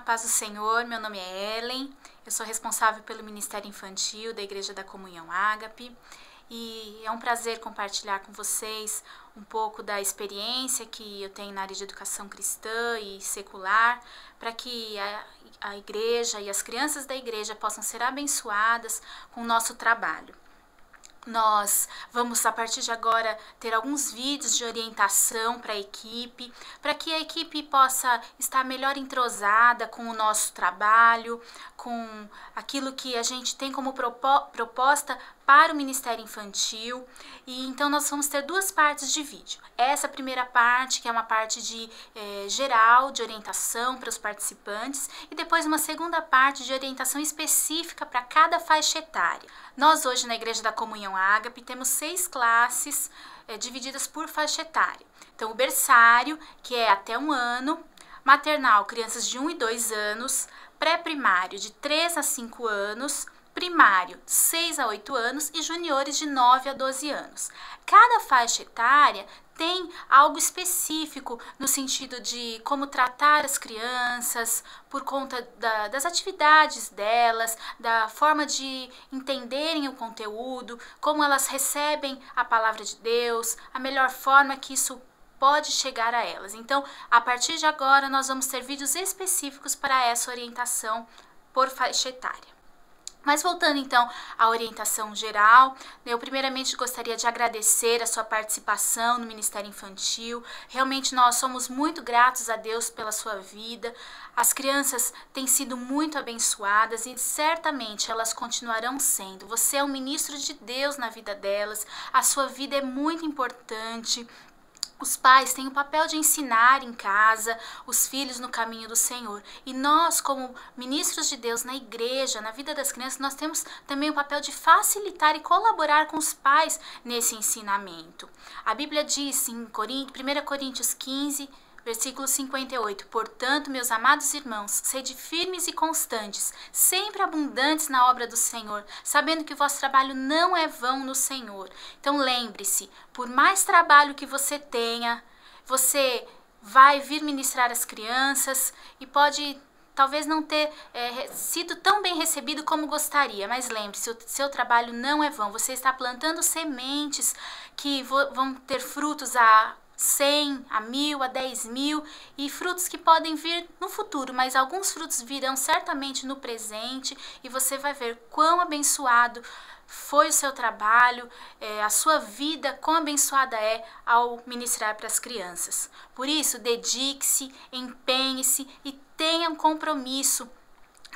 Olá, paz do Senhor, meu nome é Ellen, eu sou responsável pelo Ministério Infantil da Igreja da Comunhão Ágape e é um prazer compartilhar com vocês um pouco da experiência que eu tenho na área de educação cristã e secular, para que a igreja e as crianças da igreja possam ser abençoadas com o nosso trabalho. Nós vamos, a partir de agora, ter alguns vídeos de orientação para que a equipe possa estar melhor entrosada com o nosso trabalho, com aquilo que a gente tem como proposta para o Ministério Infantil. E então nós vamos ter duas partes de vídeo. Essa primeira parte, que é uma parte de geral, de orientação para os participantes, e depois uma segunda parte de orientação específica para cada faixa etária. Nós hoje na Igreja da Comunhão Ágape temos 6 classes divididas por faixa etária. Então o berçário, que é até 1 ano, maternal, crianças de 1 e 2 anos, pré-primário de 3 a 5 anos, primário 6 a 8 anos e juniores de 9 a 12 anos. Cada faixa etária tem algo específico no sentido de como tratar as crianças, por conta das atividades delas, da forma de entenderem o conteúdo, como elas recebem a palavra de Deus, a melhor forma que isso pode chegar a elas. Então, a partir de agora, nós vamos ter vídeos específicos para essa orientação por faixa etária. Mas voltando então à orientação geral, eu primeiramente gostaria de agradecer a sua participação no Ministério Infantil. Realmente nós somos muito gratos a Deus pela sua vida. As crianças têm sido muito abençoadas e certamente elas continuarão sendo. Você é um ministro de Deus na vida delas, a sua vida é muito importante. Os pais têm o papel de ensinar em casa os filhos no caminho do Senhor. E nós, como ministros de Deus na igreja, na vida das crianças, nós temos também o papel de facilitar e colaborar com os pais nesse ensinamento. A Bíblia diz em 1 Coríntios 15, versículo 58, portanto, meus amados irmãos, sede firmes e constantes, sempre abundantes na obra do Senhor, sabendo que o vosso trabalho não é vão no Senhor. Então lembre-se, por mais trabalho que você tenha, você vai vir ministrar as crianças e pode talvez não ter sido tão bem recebido como gostaria, mas lembre-se, o seu trabalho não é vão, você está plantando sementes que vão ter frutos a 100, a 1000, a 10.000 e frutos que podem vir no futuro, mas alguns frutos virão certamente no presente e você vai ver quão abençoado foi o seu trabalho, a sua vida, quão abençoada é ao ministrar para as crianças. Por isso, dedique-se, empenhe-se e tenha um compromisso.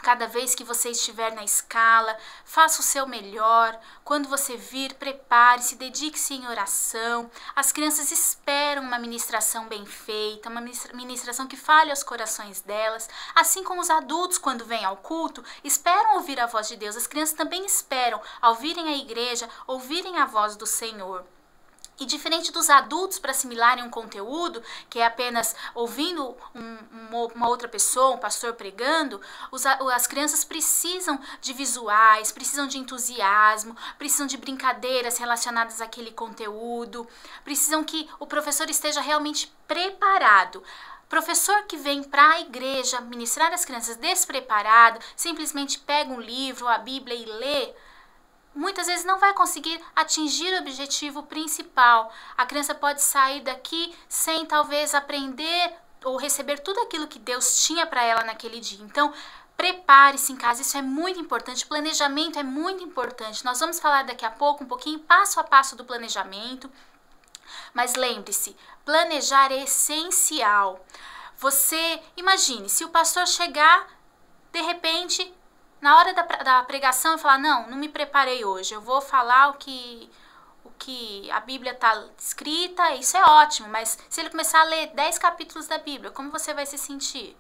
Cada vez que você estiver na escala, faça o seu melhor. Quando você vir, prepare-se, dedique-se em oração. As crianças esperam uma ministração bem feita, uma ministração que fale aos corações delas. Assim como os adultos, quando vêm ao culto, esperam ouvir a voz de Deus. As crianças também esperam, ao virem à igreja, ouvirem a voz do Senhor. E diferente dos adultos para assimilarem um conteúdo, que é apenas ouvindo uma outra pessoa, um pastor pregando, as crianças precisam de visuais, precisam de entusiasmo, precisam de brincadeiras relacionadas àquele conteúdo, precisam que o professor esteja realmente preparado. Professor que vem para a igreja ministrar as crianças despreparado, simplesmente pega um livro, a Bíblia e lê, muitas vezes não vai conseguir atingir o objetivo principal. A criança pode sair daqui sem talvez aprender ou receber tudo aquilo que Deus tinha para ela naquele dia. Então, prepare-se em casa, isso é muito importante. Planejamento é muito importante. Nós vamos falar daqui a pouco um pouquinho passo a passo do planejamento. Mas lembre-se, planejar é essencial. Você imagine, se o pastor chegar, de repente, na hora da pregação, e falar, não me preparei hoje, eu vou falar o que a Bíblia está escrita, isso é ótimo, mas se ele começar a ler 10 capítulos da Bíblia, como você vai se sentir?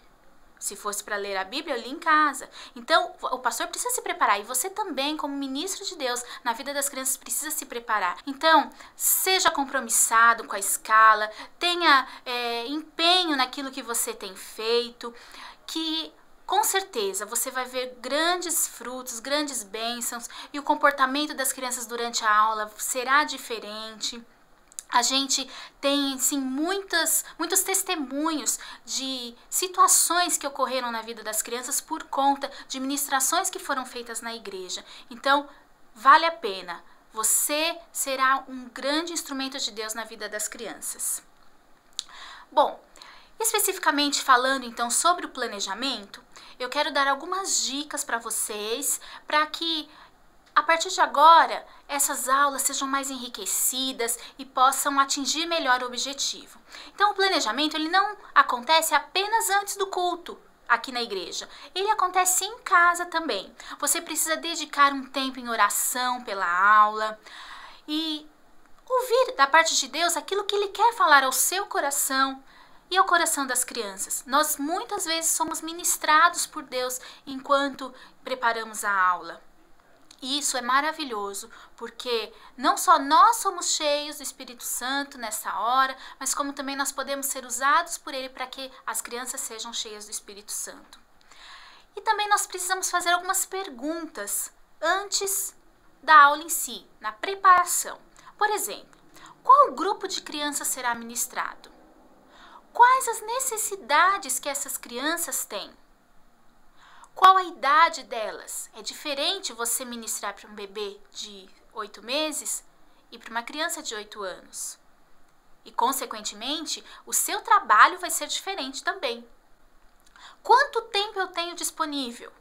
Se fosse para ler a Bíblia, eu li em casa. Então, o pastor precisa se preparar. E você também, como ministro de Deus, na vida das crianças, precisa se preparar. Então, seja compromissado com a escala, tenha empenho naquilo que você tem feito, que com certeza você vai ver grandes frutos, grandes bênçãos e o comportamento das crianças durante a aula será diferente. A gente tem, sim, muitos testemunhos de situações que ocorreram na vida das crianças por conta de ministrações que foram feitas na igreja. Então, vale a pena. Você será um grande instrumento de Deus na vida das crianças. Bom, especificamente falando então sobre o planejamento, eu quero dar algumas dicas para vocês, para que a partir de agora essas aulas sejam mais enriquecidas e possam atingir melhor o objetivo. Então o planejamento ele não acontece apenas antes do culto aqui na igreja, ele acontece em casa também. Você precisa dedicar um tempo em oração pela aula e ouvir da parte de Deus aquilo que Ele quer falar ao seu coração e ao coração das crianças. Nós muitas vezes somos ministrados por Deus enquanto preparamos a aula. E isso é maravilhoso, porque não só nós somos cheios do Espírito Santo nessa hora, mas como também nós podemos ser usados por Ele para que as crianças sejam cheias do Espírito Santo. E também nós precisamos fazer algumas perguntas antes da aula em si, na preparação. Por exemplo, qual grupo de crianças será ministrado? Quais as necessidades que essas crianças têm? Qual a idade delas? É diferente você ministrar para um bebê de 8 meses e para uma criança de 8 anos. E, consequentemente, o seu trabalho vai ser diferente também. Quanto tempo eu tenho disponível?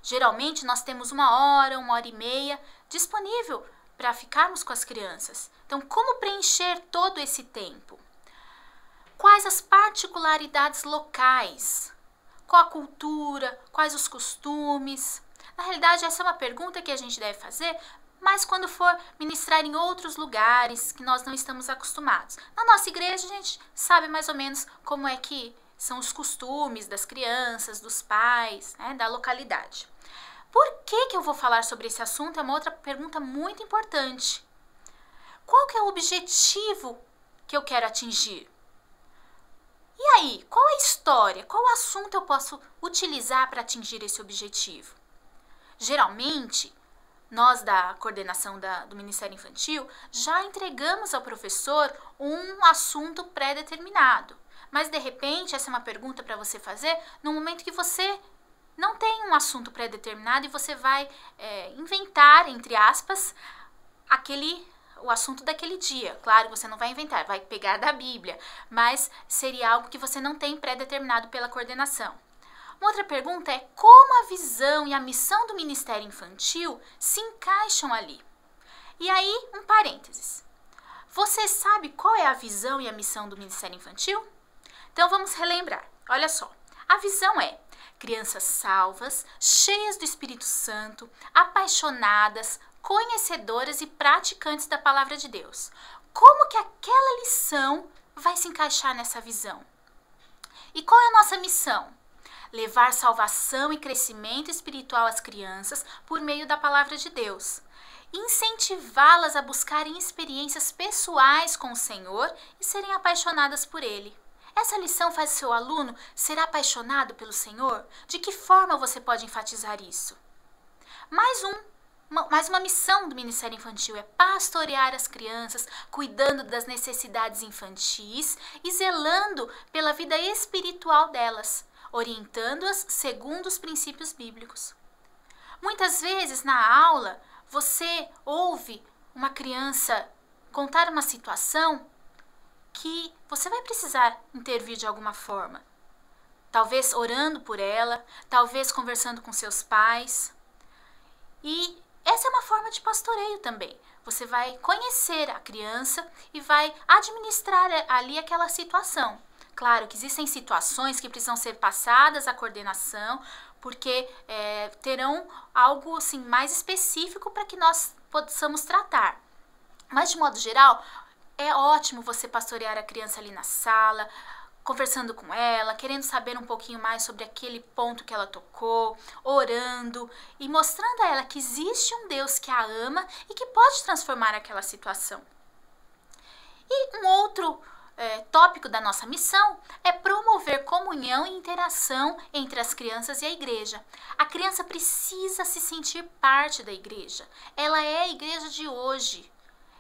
Geralmente, nós temos 1 hora e meia disponível para ficarmos com as crianças. Então, como preencher todo esse tempo? Quais as particularidades locais? Qual a cultura? Quais os costumes? Na realidade, essa é uma pergunta que a gente deve fazer, mas quando for ministrar em outros lugares que nós não estamos acostumados. Na nossa igreja, a gente sabe mais ou menos como é que são os costumes das crianças, dos pais, né, da localidade. Por que eu vou falar sobre esse assunto? É uma outra pergunta muito importante. Qual que é o objetivo que eu quero atingir? E aí, qual é a história? Qual assunto eu posso utilizar para atingir esse objetivo? Geralmente, nós da coordenação do Ministério Infantil já entregamos ao professor um assunto pré-determinado. Mas, de repente, essa é uma pergunta para você fazer no momento que você não tem um assunto pré-determinado e você vai inventar, entre aspas, o assunto daquele dia. Claro, você não vai inventar, vai pegar da Bíblia, mas seria algo que você não tem pré-determinado pela coordenação. Uma outra pergunta é como a visão e a missão do Ministério Infantil se encaixam ali. E aí, um parênteses. Você sabe qual é a visão e a missão do Ministério Infantil? Então vamos relembrar. Olha só, a visão é crianças salvas, cheias do Espírito Santo, apaixonadas, conhecedoras e praticantes da palavra de Deus. Como que aquela lição vai se encaixar nessa visão? E qual é a nossa missão? Levar salvação e crescimento espiritual às crianças por meio da palavra de Deus. Incentivá-las a buscarem experiências pessoais com o Senhor e serem apaixonadas por Ele. Essa lição faz o seu aluno ser apaixonado pelo Senhor? De que forma você pode enfatizar isso? Mais uma missão do Ministério Infantil é pastorear as crianças, cuidando das necessidades infantis e zelando pela vida espiritual delas, orientando-as segundo os princípios bíblicos. Muitas vezes na aula você ouve uma criança contar uma situação que você vai precisar intervir de alguma forma. Talvez orando por ela, talvez conversando com seus pais. E essa é uma forma de pastoreio também. Você vai conhecer a criança e vai administrar ali aquela situação. Claro que existem situações que precisam ser passadas à coordenação, porque terão algo assim, mais específico para que nós possamos tratar. Mas, de modo geral, é ótimo você pastorear a criança ali na sala, conversando com ela, querendo saber um pouquinho mais sobre aquele ponto que ela tocou, orando e mostrando a ela que existe um Deus que a ama e que pode transformar aquela situação. E um outro tópico da nossa missão é promover comunhão e interação entre as crianças e a igreja. A criança precisa se sentir parte da igreja. Ela é a igreja de hoje.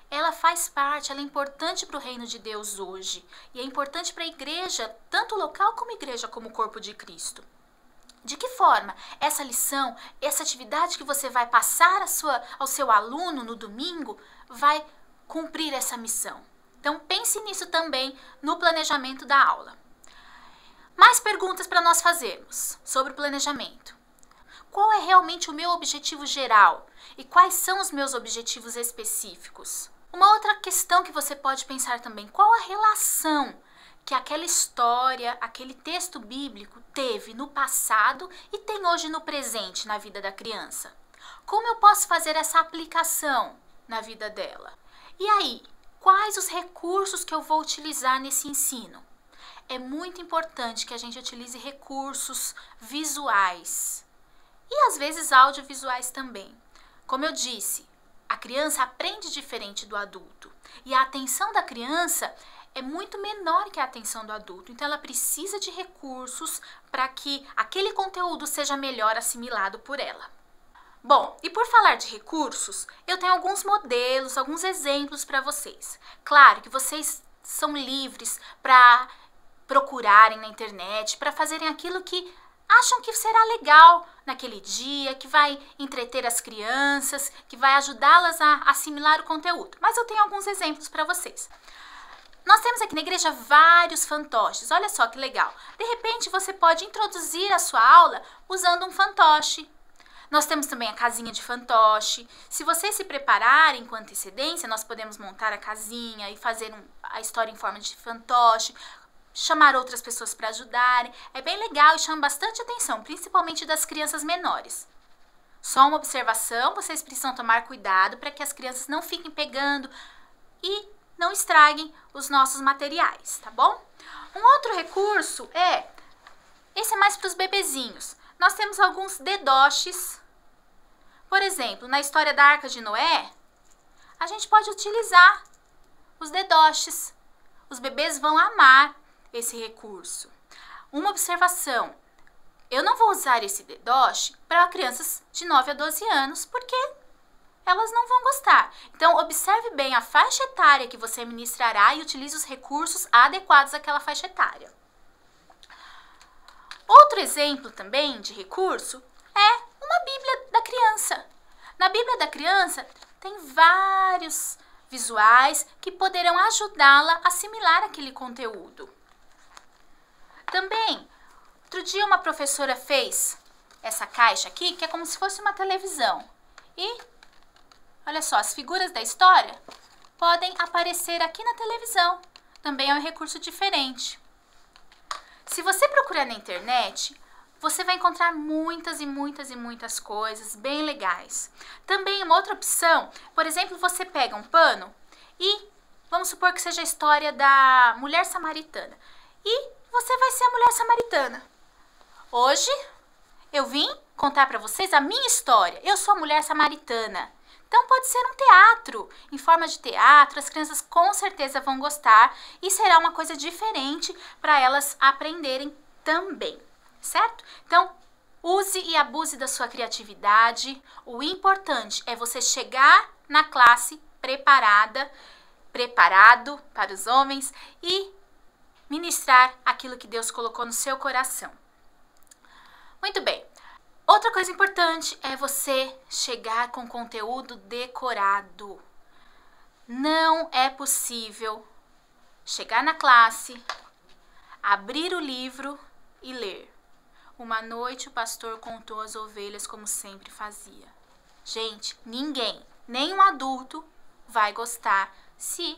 ela faz parte, ela é importante para o reino de Deus hoje. E é importante para a igreja, tanto local como igreja, como corpo de Cristo. De que forma essa lição, essa atividade que você vai passar ao seu aluno no domingo, vai cumprir essa missão? Então pense nisso também no planejamento da aula. Mais perguntas para nós fazermos sobre o planejamento. Qual é realmente o meu objetivo geral? E quais são os meus objetivos específicos? Uma outra questão que você pode pensar também, qual a relação que aquela história, aquele texto bíblico teve no passado e tem hoje no presente na vida da criança? Como eu posso fazer essa aplicação na vida dela? E aí, quais os recursos que eu vou utilizar nesse ensino? É muito importante que a gente utilize recursos visuais e às vezes audiovisuais também. Como eu disse, a criança aprende diferente do adulto e a atenção da criança é muito menor que a atenção do adulto. Então ela precisa de recursos para que aquele conteúdo seja melhor assimilado por ela. Bom, e por falar de recursos, eu tenho alguns modelos, alguns exemplos para vocês. Claro que vocês são livres para procurarem na internet, para fazerem aquilo que acham que será legal naquele dia, que vai entreter as crianças, que vai ajudá-las a assimilar o conteúdo. Mas eu tenho alguns exemplos para vocês. Nós temos aqui na igreja vários fantoches, olha só que legal. De repente você pode introduzir a sua aula usando um fantoche. Nós temos também a casinha de fantoche. Se vocês se prepararem com antecedência, nós podemos montar a casinha e fazer a história em forma de fantoche, chamar outras pessoas para ajudarem. É bem legal e chama bastante atenção, principalmente das crianças menores. Só uma observação, vocês precisam tomar cuidado para que as crianças não fiquem pegando e não estraguem os nossos materiais, tá bom? Um outro recurso esse é mais para os bebezinhos. Nós temos alguns dedoches. Por exemplo, na história da Arca de Noé, a gente pode utilizar os dedoches. Os bebês vão amar esse recurso. Uma observação, eu não vou usar esse dedoche para crianças de 9 a 12 anos, porque elas não vão gostar. Então, observe bem a faixa etária que você ministrará e utilize os recursos adequados àquela faixa etária. Outro exemplo também de recurso é uma Bíblia da criança. Na Bíblia da criança tem vários visuais que poderão ajudá-la a assimilar aquele conteúdo. Também, outro dia uma professora fez essa caixa aqui, que é como se fosse uma televisão. E, olha só, as figuras da história podem aparecer aqui na televisão. Também é um recurso diferente. Se você procurar na internet, você vai encontrar muitas e muitas e muitas coisas bem legais. Também uma outra opção, por exemplo, você pega um pano e vamos supor que seja a história da mulher samaritana. E você vai ser a mulher samaritana. Hoje eu vim contar para vocês a minha história. Eu sou a mulher samaritana. Então pode ser um teatro, em forma de teatro, as crianças com certeza vão gostar e será uma coisa diferente para elas aprenderem também, certo? Então, use e abuse da sua criatividade. O importante é você chegar na classe preparado para os homens e ministrar aquilo que Deus colocou no seu coração. Muito bem. Outra coisa importante é você chegar com conteúdo decorado. Não é possível chegar na classe, abrir o livro e ler. Uma noite o pastor contou as ovelhas como sempre fazia. Gente, ninguém, nem um adulto, vai gostar se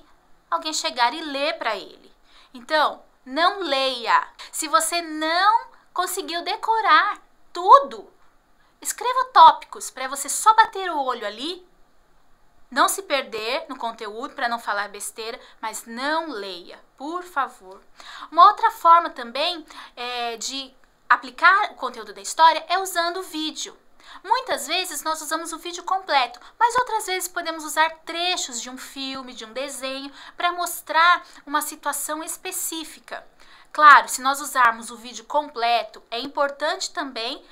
alguém chegar e ler para ele. Então, não leia. Se você não conseguiu decorar tudo, escreva tópicos para você só bater o olho ali, não se perder no conteúdo para não falar besteira, mas não leia, por favor. Uma outra forma também de aplicar o conteúdo da história é usando vídeo. Muitas vezes nós usamos o vídeo completo, mas outras vezes podemos usar trechos de um filme, de um desenho, para mostrar uma situação específica. Claro, se nós usarmos o vídeo completo, é importante também,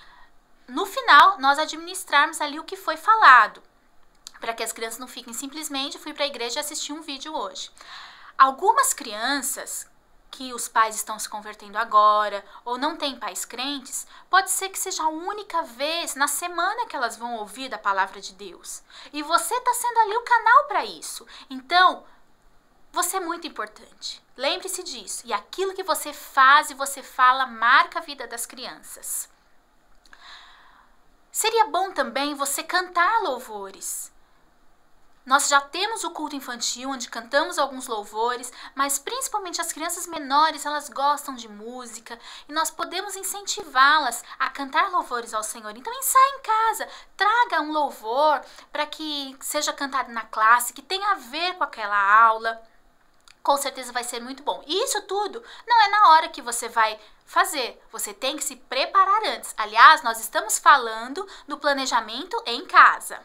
no final, nós administrarmos ali o que foi falado. para que as crianças não fiquem simplesmente, fui para a igreja e assisti um vídeo hoje. Algumas crianças que os pais estão se convertendo agora ou não têm pais crentes, pode ser que seja a única vez na semana que elas vão ouvir da palavra de Deus. E você está sendo ali o canal para isso. Então, você é muito importante. Lembre-se disso. E aquilo que você faz e você fala marca a vida das crianças. Seria bom também você cantar louvores. Nós já temos o culto infantil, onde cantamos alguns louvores, mas principalmente as crianças menores, elas gostam de música e nós podemos incentivá-las a cantar louvores ao Senhor. Então ensaie em casa, traga um louvor para que seja cantado na classe, que tenha a ver com aquela aula. Com certeza vai ser muito bom. E isso tudo não é na hora que você vai fazer, você tem que se preparar antes. Aliás, nós estamos falando do planejamento em casa.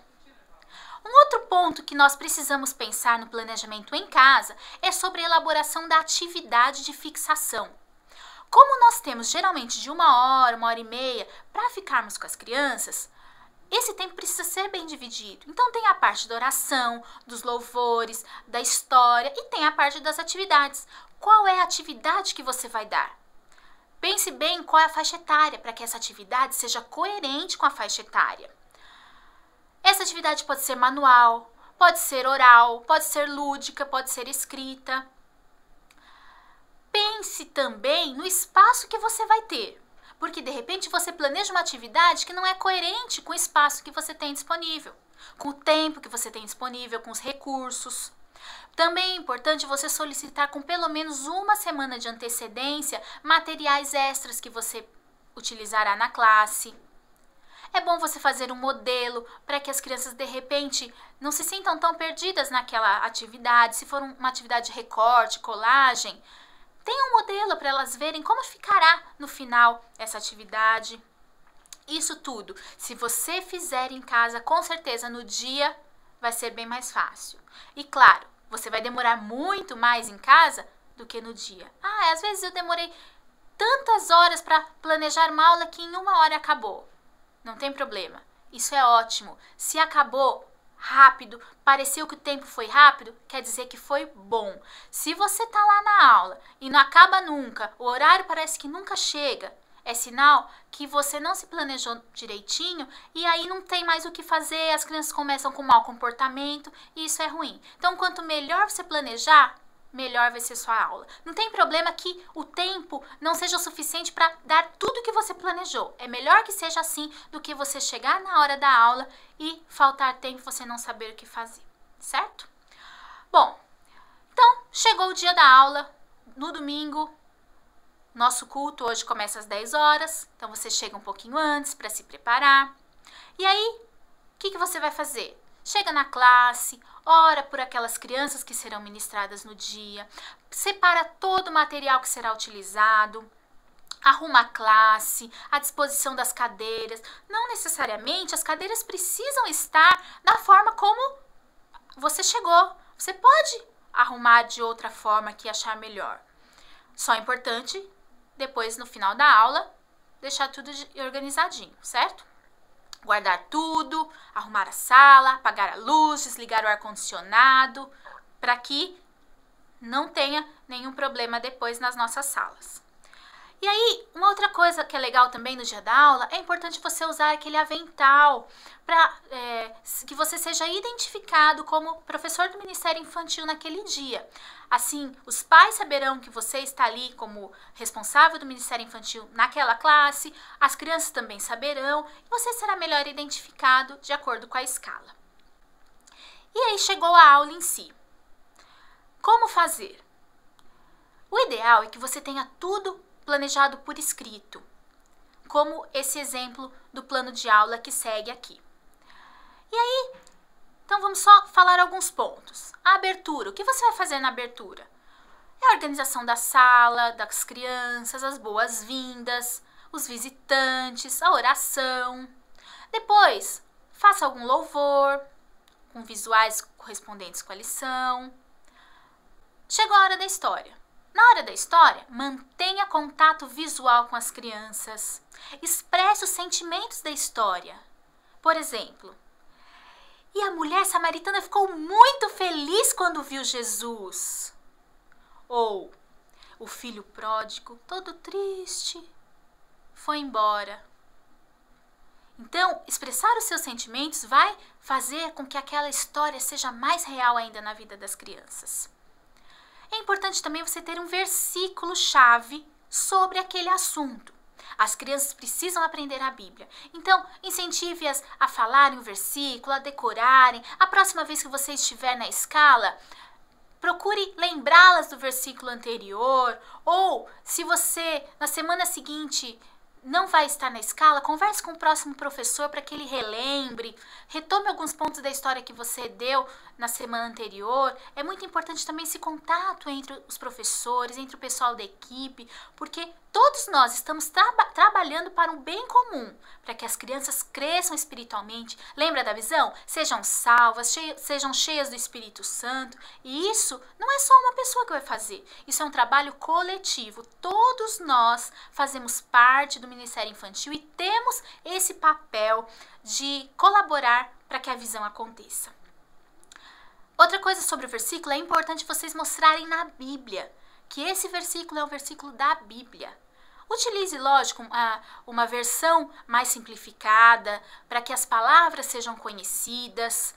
Um outro ponto que nós precisamos pensar no planejamento em casa é sobre a elaboração da atividade de fixação. Como nós temos geralmente de 1 hora, 1 hora e meia para ficarmos com as crianças, esse tempo precisa ser bem dividido. Então tem a parte da oração, dos louvores, da história e tem a parte das atividades. Qual é a atividade que você vai dar? Pense bem qual é a faixa etária para que essa atividade seja coerente com a faixa etária. Essa atividade pode ser manual, pode ser oral, pode ser lúdica, pode ser escrita. Pense também no espaço que você vai ter, porque de repente você planeja uma atividade que não é coerente com o espaço que você tem disponível, com o tempo que você tem disponível, com os recursos. Também é importante você solicitar com pelo menos 1 semana de antecedência materiais extras que você utilizará na classe. É bom você fazer um modelo para que as crianças, de repente, não se sintam tão perdidas naquela atividade. Se for uma atividade de recorte, colagem, tenha um modelo para elas verem como ficará no final essa atividade. Isso tudo, se você fizer em casa, com certeza no dia vai ser bem mais fácil. E claro, você vai demorar muito mais em casa do que no dia. Às vezes eu demorei tantas horas para planejar uma aula que em 1 hora acabou. Não tem problema, isso é ótimo. Se acabou rápido, pareceu que o tempo foi rápido, quer dizer que foi bom. Se você está lá na aula e não acaba nunca, o horário parece que nunca chega, é sinal que você não se planejou direitinho e aí não tem mais o que fazer, as crianças começam com mau comportamento e isso é ruim. Então, quanto melhor você planejar, melhor vai ser sua aula. Não tem problema que o tempo não seja o suficiente para dar tudo que você planejou. É melhor que seja assim do que você chegar na hora da aula e faltar tempo e você não saber o que fazer, certo? Bom, então chegou o dia da aula, no domingo, nosso culto hoje começa às 10 horas, então você chega um pouquinho antes para se preparar. E aí, o que você vai fazer? Chega na classe, ora por aquelas crianças que serão ministradas no dia, separa todo o material que será utilizado, arruma a classe, a disposição das cadeiras. Não necessariamente as cadeiras precisam estar da forma como você chegou. Você pode arrumar de outra forma que achar melhor. Só é importante, depois no final da aula, deixar tudo organizadinho, certo? Guardar tudo, arrumar a sala, apagar a luz, desligar o ar-condicionado, para que não tenha nenhum problema depois nas nossas salas. E aí, uma outra coisa que é legal também no dia da aula, é importante você usar aquele avental para que você seja identificado como professor do Ministério Infantil naquele dia. Assim, os pais saberão que você está ali como responsável do Ministério Infantil naquela classe, as crianças também saberão e você será melhor identificado de acordo com a escala. E aí chegou a aula em si. Como fazer? O ideal é que você tenha tudo planejado por escrito, como esse exemplo do plano de aula que segue aqui. E aí, então vamos só falar alguns pontos. A abertura, o que você vai fazer na abertura? É a organização da sala, das crianças, as boas-vindas, os visitantes, a oração. Depois, faça algum louvor, com visuais correspondentes com a lição. Chegou a hora da história. Na hora da história, mantenha contato visual com as crianças. Expresse os sentimentos da história. Por exemplo, e a mulher samaritana ficou muito feliz quando viu Jesus. Ou o filho pródigo, todo triste, foi embora. Então, expressar os seus sentimentos vai fazer com que aquela história seja mais real ainda na vida das crianças. É importante também você ter um versículo-chave sobre aquele assunto. As crianças precisam aprender a Bíblia. Então, incentive-as a falarem o versículo, a decorarem. A próxima vez que você estiver na escala, procure lembrá-las do versículo anterior. Ou, se você, na semana seguinte, não vai estar na escala, converse com o próximo professor para que ele relembre, retome alguns pontos da história que você deu na semana anterior. É muito importante também esse contato entre os professores, entre o pessoal da equipe, porque todos nós estamos trabalhando para um bem comum, para que as crianças cresçam espiritualmente. Lembra da visão? Sejam salvas, sejam cheias do Espírito Santo. E isso não é só uma pessoa que vai fazer. Isso é um trabalho coletivo. Todos nós fazemos parte do Ministério Infantil e temos esse papel de colaborar para que a visão aconteça. Outra coisa sobre o versículo, é importante vocês mostrarem na Bíblia que esse versículo é um versículo da Bíblia. Utilize, lógico, uma versão mais simplificada para que as palavras sejam conhecidas.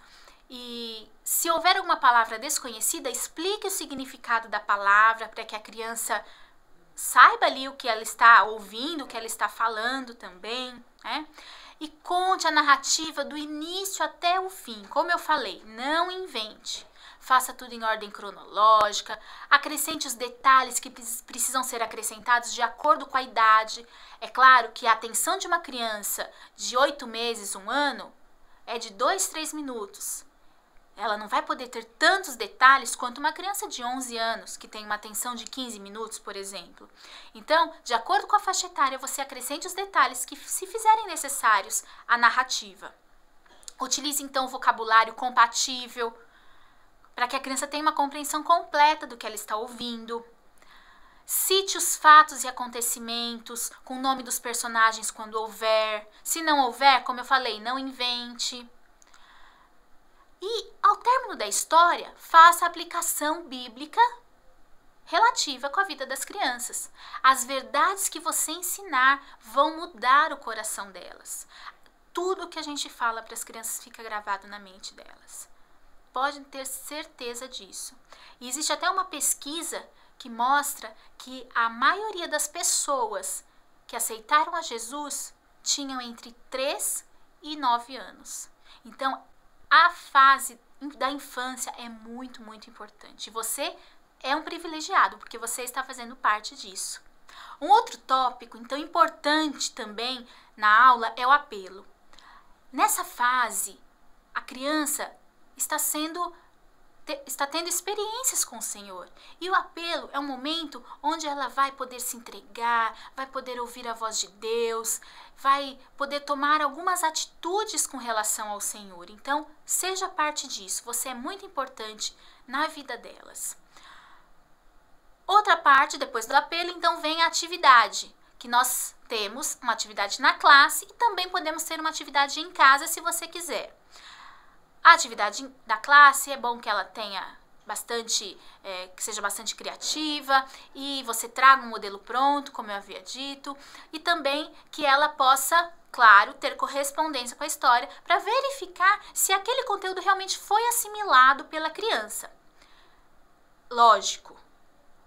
E se houver alguma palavra desconhecida, explique o significado da palavra para que a criança saiba ali o que ela está ouvindo, o que ela está falando também, né? E conte a narrativa do início até o fim. Como eu falei, não invente. Faça tudo em ordem cronológica, acrescente os detalhes que precisam ser acrescentados de acordo com a idade. É claro que a atenção de uma criança de 8 meses, 1 ano, é de 2, 3 minutos. Ela não vai poder ter tantos detalhes quanto uma criança de 11 anos, que tem uma atenção de 15 minutos, por exemplo. Então, de acordo com a faixa etária, você acrescente os detalhes que se fizerem necessários à narrativa. Utilize, então, o vocabulário compatível, para que a criança tenha uma compreensão completa do que ela está ouvindo. Cite os fatos e acontecimentos com o nome dos personagens quando houver. Se não houver, como eu falei, não invente. E, ao término da história, faça a aplicação bíblica relativa com a vida das crianças. As verdades que você ensinar vão mudar o coração delas. Tudo que a gente fala para as crianças fica gravado na mente delas. Pode ter certeza disso. E existe até uma pesquisa que mostra que a maioria das pessoas que aceitaram a Jesus tinham entre 3 e 9 anos. Então, a fase da infância é muito, muito importante. Você é um privilegiado, porque você está fazendo parte disso. Um outro tópico, então, importante também na aula é o apelo. Nessa fase, a criança está tendo experiências com o Senhor. E o apelo é um momento onde ela vai poder se entregar, vai poder ouvir a voz de Deus, vai poder tomar algumas atitudes com relação ao Senhor. Então, seja parte disso. Você é muito importante na vida delas. Outra parte, depois do apelo, então vem a atividade, que nós temos uma atividade na classe e também podemos ter uma atividade em casa se você quiser. A atividade da classe é bom que ela tenha que seja bastante criativa e você traga um modelo pronto, como eu havia dito, e também que ela possa, claro, ter correspondência com a história para verificar se aquele conteúdo realmente foi assimilado pela criança. Lógico,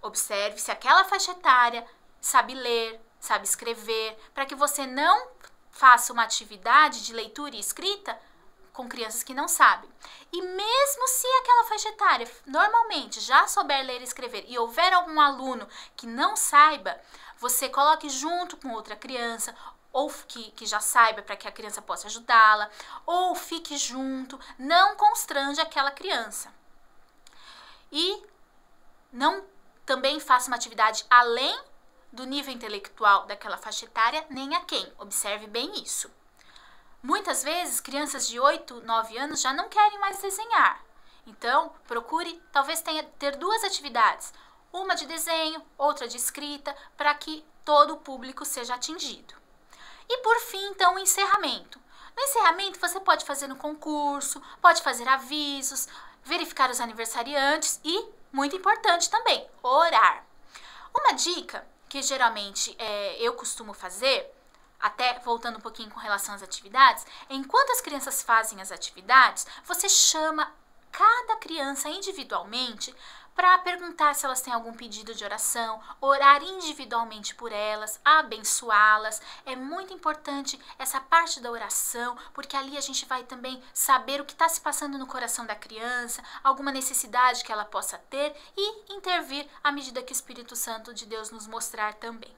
observe se aquela faixa etária sabe ler, sabe escrever, para que você não faça uma atividade de leitura e escrita com crianças que não sabem. E mesmo se aquela faixa etária normalmente já souber ler e escrever e houver algum aluno que não saiba, você coloque junto com outra criança, ou que já saiba para que a criança possa ajudá-la, ou fique junto, não constrange aquela criança. E não também faça uma atividade além do nível intelectual daquela faixa etária, nem a quem. Observe bem isso. Muitas vezes, crianças de 8, 9 anos já não querem mais desenhar. Então, procure, talvez ter 2 atividades. Uma de desenho, outra de escrita, para que todo o público seja atingido. E por fim, então, o encerramento. No encerramento, você pode fazer no concurso, pode fazer avisos, verificar os aniversariantes e, muito importante também, orar. Uma dica que geralmente eu costumo fazer, até voltando um pouquinho com relação às atividades, enquanto as crianças fazem as atividades, você chama cada criança individualmente para perguntar se elas têm algum pedido de oração, orar individualmente por elas, abençoá-las. É muito importante essa parte da oração, porque ali a gente vai também saber o que está se passando no coração da criança, alguma necessidade que ela possa ter e intervir à medida que o Espírito Santo de Deus nos mostrar também.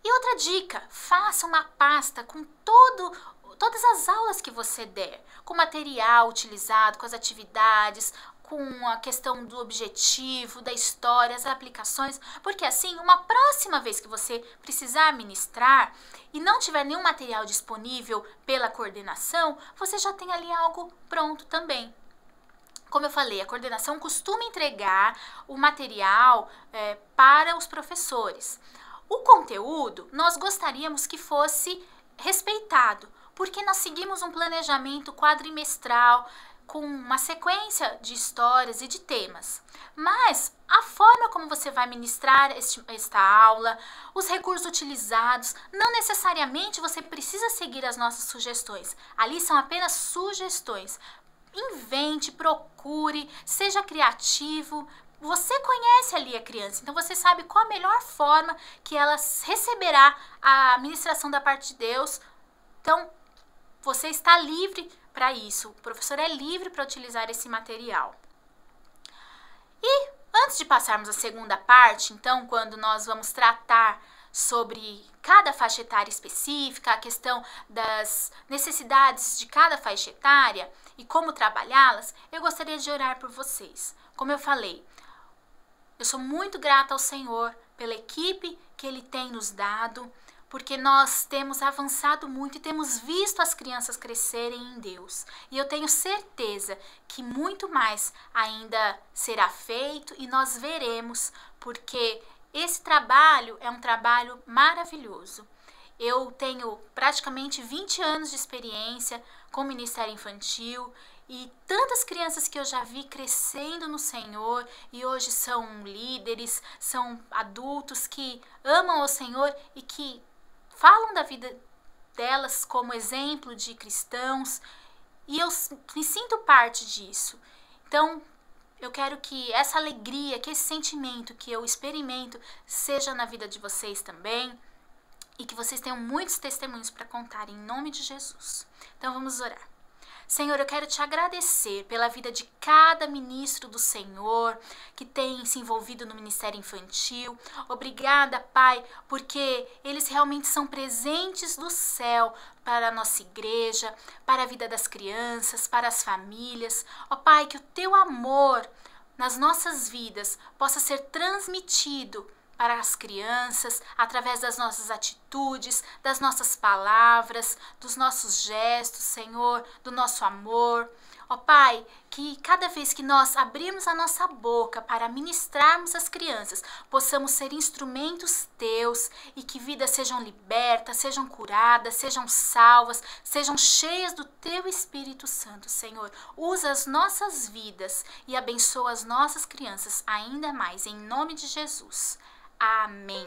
E outra dica, faça uma pasta com todas as aulas que você der, com o material utilizado, com as atividades, com a questão do objetivo, da história, as aplicações, porque assim, uma próxima vez que você precisar ministrar e não tiver nenhum material disponível pela coordenação, você já tem ali algo pronto também. Como eu falei, a coordenação costuma entregar o material para os professores. O conteúdo, nós gostaríamos que fosse respeitado, porque nós seguimos um planejamento quadrimestral com uma sequência de histórias e de temas. Mas a forma como você vai ministrar esta aula, os recursos utilizados, não necessariamente você precisa seguir as nossas sugestões. Ali são apenas sugestões. Invente, procure, seja criativo. Você conhece ali a criança, então você sabe qual a melhor forma que ela receberá a ministração da parte de Deus. Então, você está livre para isso. O professor é livre para utilizar esse material. E antes de passarmos à segunda parte, então, quando nós vamos tratar sobre cada faixa etária específica, a questão das necessidades de cada faixa etária e como trabalhá-las, eu gostaria de orar por vocês. Como eu falei, eu sou muito grata ao Senhor pela equipe que Ele tem nos dado, porque nós temos avançado muito e temos visto as crianças crescerem em Deus. E eu tenho certeza que muito mais ainda será feito e nós veremos, porque esse trabalho é um trabalho maravilhoso. Eu tenho praticamente 20 anos de experiência com o Ministério Infantil e tantas crianças que eu já vi crescendo no Senhor e hoje são líderes, são adultos que amam o Senhor e que falam da vida delas como exemplo de cristãos e eu me sinto parte disso. Então, eu quero que essa alegria, que esse sentimento que eu experimento seja na vida de vocês também e que vocês tenham muitos testemunhos para contar em nome de Jesus. Então, vamos orar. Senhor, eu quero te agradecer pela vida de cada ministro do Senhor que tem se envolvido no Ministério Infantil. Obrigada, Pai, porque eles realmente são presentes do céu para a nossa igreja, para a vida das crianças, para as famílias. Ó Pai, que o teu amor nas nossas vidas possa ser transmitido para as crianças, através das nossas atitudes, das nossas palavras, dos nossos gestos, Senhor, do nosso amor. Ó Pai, que cada vez que nós abrirmos a nossa boca para ministrarmos às crianças, possamos ser instrumentos teus e que vidas sejam libertas, sejam curadas, sejam salvas, sejam cheias do teu Espírito Santo, Senhor. Usa as nossas vidas e abençoa as nossas crianças ainda mais, em nome de Jesus. Amém.